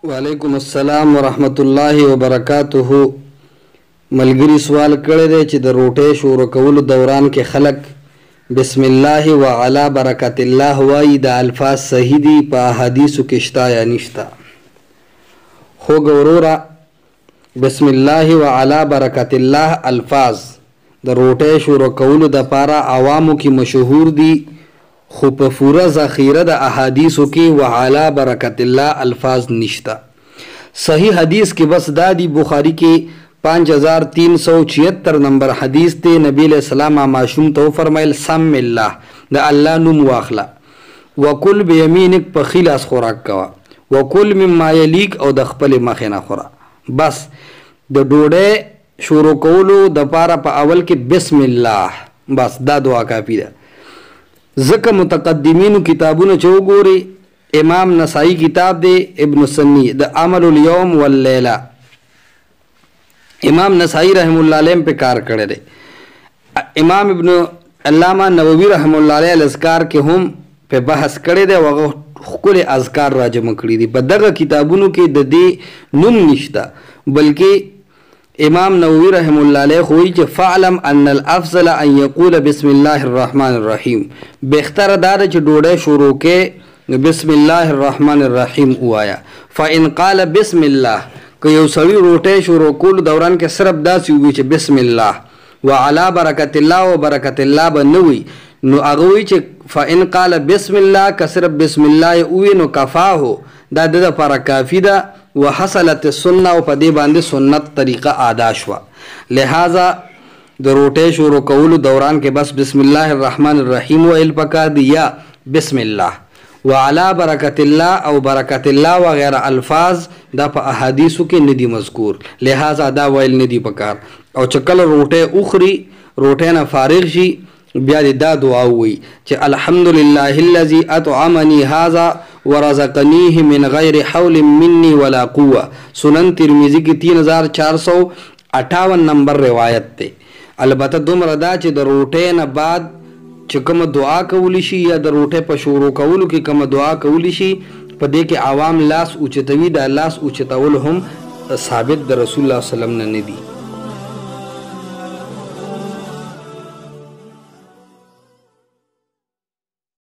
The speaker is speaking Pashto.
वालेकुम अस्सलाम वरहमतुल्लाहि वबरकातुहु। मलगिरी सवाल कड़े दे چې د روټې شروع کولو دوران کې خلق بسم الله و علی برکت الله وایي د الفاظ صحیح دي په احادیثو کې شته یا نشته؟ خو ګوروره بسم الله و علی برکت الله الفاظ د روټې شروع کولو د پاره عوامو کې مشهور دي، خو په پوره ذخیره د احادیثو کې و علی برکت الله الفاظ نشته. صحیح حدیث کې بس دا دی، بخاری کې 5376 نمبر حدیث ته نبی علیہ السلام معصوم ته فرمایل سم الله د الله نوم واخله، وکل بیمینک په خلاص خوراک کوا، وکل مما یلیک او د خپل مخ نه خورا. بس د ډوډۍ شروع کولو د پاره په اول کې بسم الله، بس دا دعا کافی ده. ځکه متقدمینو کتابونه چې وګوري، امام نسائی کتاب دی ابن سنی د عمل اليوم واللیله، امام نسائی رحم الله علیه په کار کړی دی. امام ابن علامه نووي رحم الله علیه الاذکار کې هم په بحث کړی دی، هغه خپل اذکار را جمع کړي دي. په دغه کتابونو کې د دې نوم نشته، بلکې امام نووي رحم الله علیه خو چې فعلم ان الافضل ان يقول بسم الله الرحمن الرحیم، بهتره دا ده چې ډوډۍ شروع کې بسم الله الرحمن الرحیم وایا. فان قال بسم الله، که یو سړی روټۍ شروع کولو دوران کې صرف داسې ووایي چې بسم الله وعلى برکت الله و برکت الله به نه وي، نو هغه وایي چې فإن قال بسم الله، که صرف بسم الله ووایي نو کفاه، دا د دپاره کافي ده. وحصلت السنه، او په دې باندې سنت طریقه ادا شوه. لہذا د روټۍ شروع کولو دوران کې بس بسم الله الرحمن الرحیم ویل پکار دی، یا بسم الله وعلى برکت الله او برکت الله وغیره الفاظ دا په احادیثو کې ندي مذکور، لہذا دا ویل ندي پکار. او چې کله روټۍ اخري، روټۍ نه فارغ شي، بیا دې دا دعا ووایي چې الحمدلله الذي اطعمني هذا ورزقنيه من غیر حول مني ولا قوه. سنن ترمذی کې 3458 نمبر روایت دی. البته دومره دا چې د روټۍ نه بعد چې کومه دعا کولی شي یا د روټۍ په شروع کولو کې کومه دعا کولی شي، په دې کې عوام لاس اوچتوي، دا لاس اوچتول هم ثابت د رسول الله صلی الله علیه وسلم نه دي.